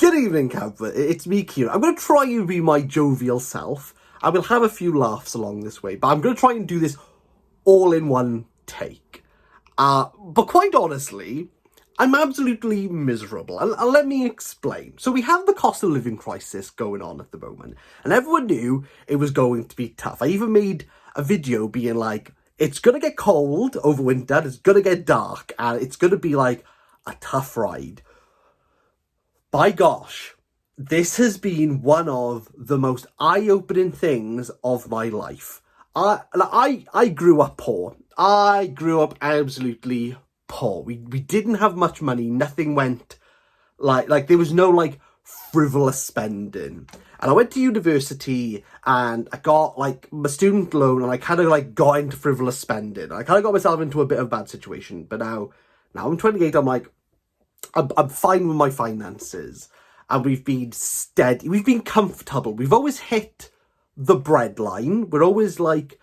Good evening, Camper. It's me, Kieran. I'm going to try and be my jovial self. I will have a few laughs along this way, but I'm going to try and do this all in one take. But quite honestly, I'm absolutely miserable. And let me explain. So we have the cost of living crisis going on at the moment, and everyone knew it was going to be tough. I even made a video being like, it's going to get cold over winter, it's going to get dark, and it's going to be like a tough ride. By gosh, this has been one of the most eye-opening things of my life. I grew up poor. I grew up absolutely poor. We didn't have much money. Nothing went like there was no like frivolous spending. And I went to university and I got like my student loan and I kind of like got into frivolous spending. I kind of got myself into a bit of a bad situation. But now I'm 28. I'm like, I'm fine with my finances, and we've been steady, we've been comfortable, we've always hit the breadline, we're always like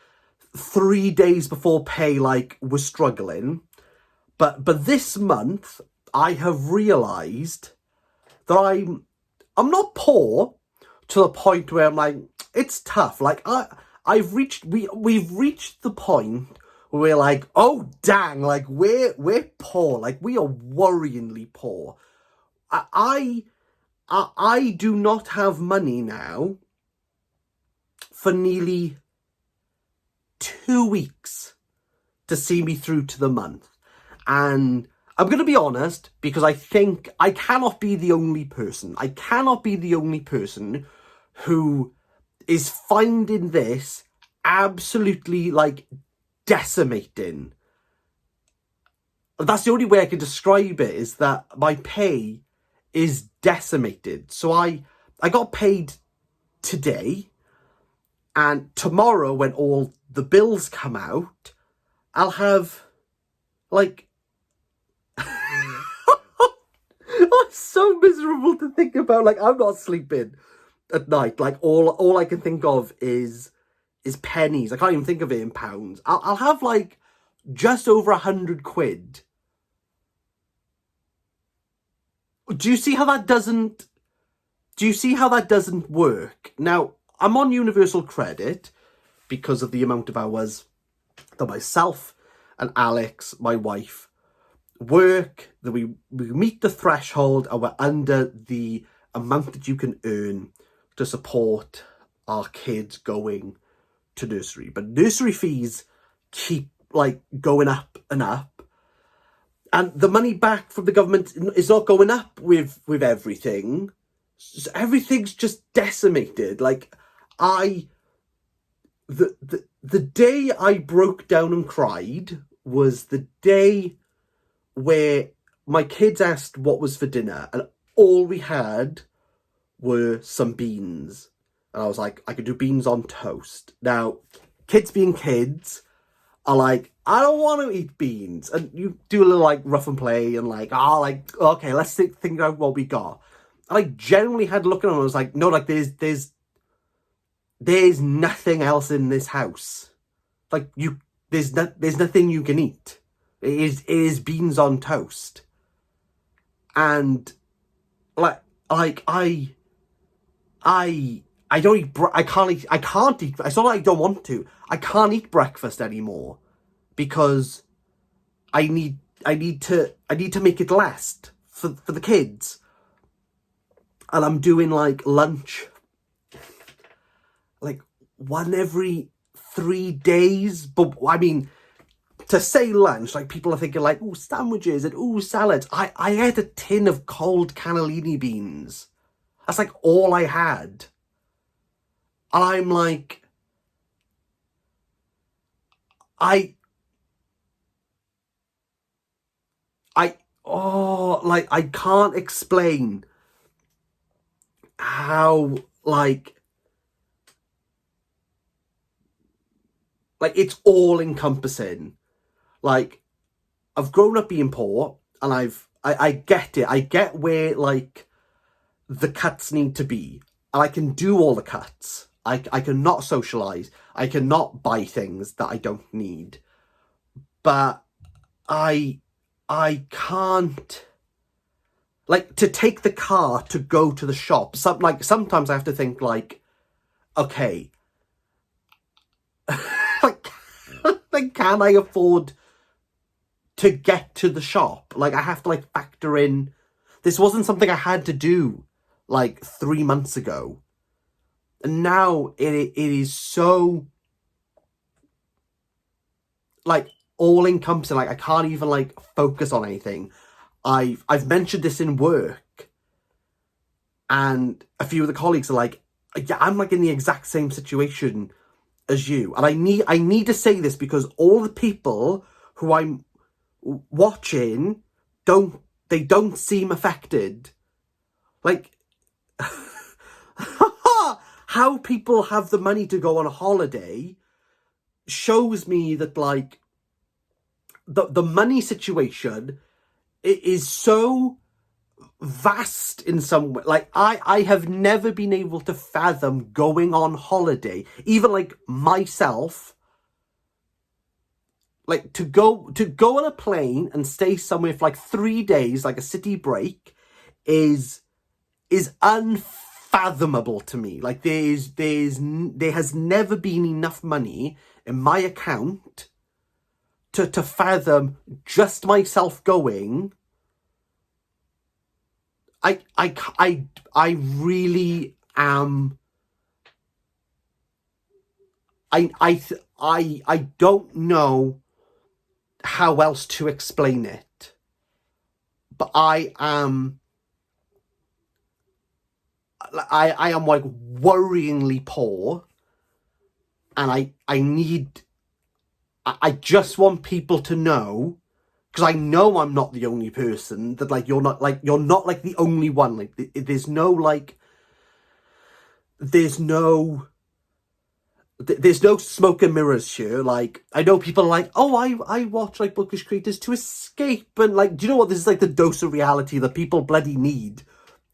3 days before pay, like we're struggling, but this month I have realised that I'm not poor to the point where I'm like, it's tough, like we've reached the point we're like, oh dang, like we're poor, like we are worryingly poor. I do not have money now for nearly 2 weeks to see me through to the month. And I'm going to be honest, because I think I cannot be the only person. I cannot be the only person who is finding this absolutely like decimating. That's the only way I can describe it, is that my pay is decimated. So I got paid today, and tomorrow when all the bills come out, I'll have like I'm so miserable to think about. Like, I'm not sleeping at night. Like all I can think of is pennies. I can't even think of it in pounds. I'll have like just over 100 quid. Do you see how that doesn't work? Now, I'm on universal credit because of the amount of hours that myself and Alex, my wife, work, that we meet the threshold and we're under the amount that you can earn to support our kids going to nursery. But nursery fees keep like going up and up, and the money back from the government is not going up with everything. So everything's just decimated. Like the day I broke down and cried was the day where my kids asked what was for dinner, and all we had were some beans. And I was like, I could do beans on toast. Now, kids being kids are like, I don't want to eat beans. And you do a little like rough and play and like, okay, let's think out what we got. And I generally had to look at them and I was like, no, like there's nothing else in this house. Like there's nothing you can eat. It is beans on toast. And like I don't eat. I can't eat. It's not like I don't want to. I can't eat breakfast anymore because I need to make it last for the kids. And I'm doing like lunch like one every 3 days. But I mean, to say lunch, like people are thinking like, ooh, sandwiches and ooh, salads. I ate a tin of cold cannellini beans. That's like all I had. And I'm like, I can't explain how like it's all encompassing. Like, I've grown up being poor, and I get it. I get where like the cuts need to be, and I can do all the cuts. I cannot socialise. I cannot buy things that I don't need. But I can't like to take the car to go to the shop. Sometimes I have to think like, okay, like, like can I afford to get to the shop? Like I have to like factor in. This wasn't something I had to do like 3 months ago, and now it is so like all encompassing. Like I can't even like focus on anything. I've mentioned this in work, and a few of the colleagues are like, yeah, I'm like in the exact same situation as you. And I need to say this because all the people who I'm watching don't seem affected. Like how people have the money to go on a holiday shows me that like the money situation is so vast in some way. Like I have never been able to fathom going on holiday, even like myself, like to go on a plane and stay somewhere for like 3 days, like a city break, is unfathomable to me. Like there has never been enough money in my account to fathom just myself going. I really am. I don't know how else to explain it, but I am like worryingly poor, and I just want people to know, because I know I'm not the only person, that like you're not like the only one. Like there's no smoke and mirrors here. Like I know people are like, oh, I watch like bookish creators to escape, and like, do you know what, this is like the dose of reality that people bloody need,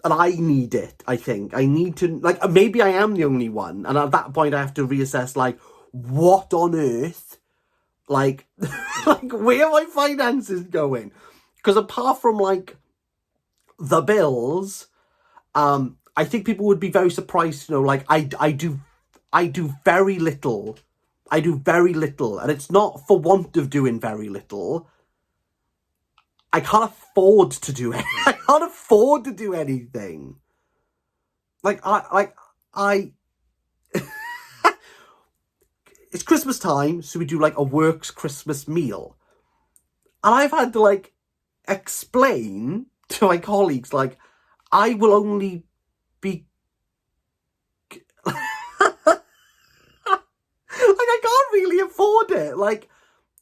and I need it. I think I need to, like, maybe I am the only one, and at that point I have to reassess like what on earth, like like where are my finances going? Because apart from like the bills, I think people would be very surprised to know like I do very little. I do very little, and it's not for want of doing very little. I can't afford to do it. I can't afford to do anything. I it's Christmas time, so we do like a works Christmas meal. And I've had to like explain to my colleagues, like, I will only be like I can't really afford it. Like,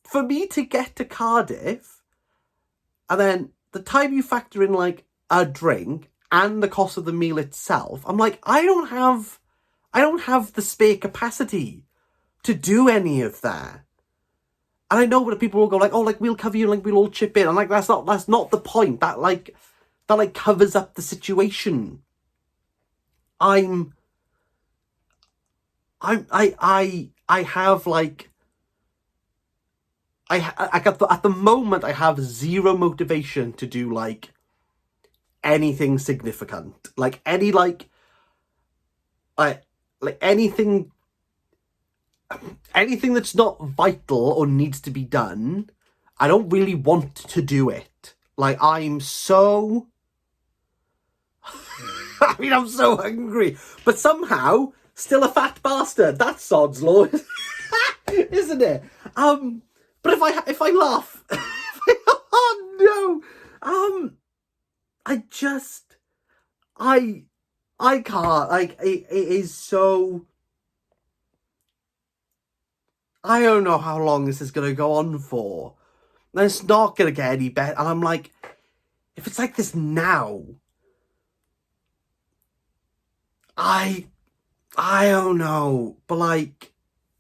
for me to get to Cardiff, and then the time you factor in like a drink and the cost of the meal itself, I'm like, I don't have the spare capacity to do any of that. And I know that people will go like, oh, like we'll cover you, like we'll all chip in. I'm like, that's not the point. That covers up the situation. I have like, at the moment I have zero motivation to do like anything significant, like any like anything that's not vital or needs to be done. I don't really want to do it. Like I'm so I mean, I'm so hungry, but somehow still a fat bastard. That's sod's law, isn't it? But if I laugh, oh no, I can't. Like it is so. I don't know how long this is gonna go on for. And it's not gonna get any better. And I'm like, if it's like this now, I don't know, but like,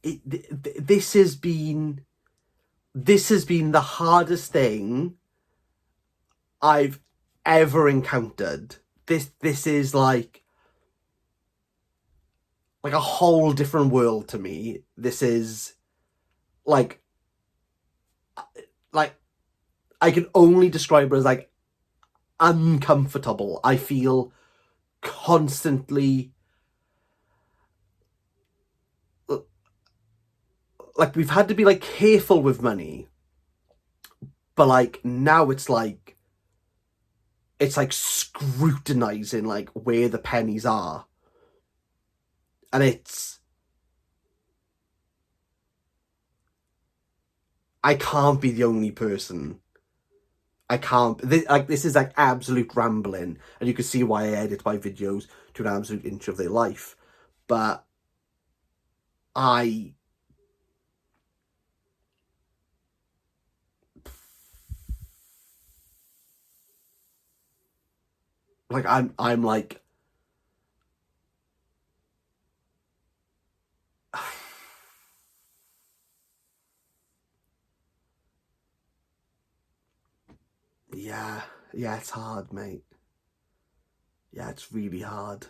this has been the hardest thing I've ever encountered. This is like a whole different world to me. This is like I can only describe it as like uncomfortable. I feel constantly like we've had to be like careful with money, but like now it's like scrutinizing like where the pennies are, and I can't be the only person. I can't. This is like absolute rambling, and you can see why I edit my videos to an absolute inch of their life. But I I'm like yeah, yeah, it's hard, mate. Yeah, it's really hard.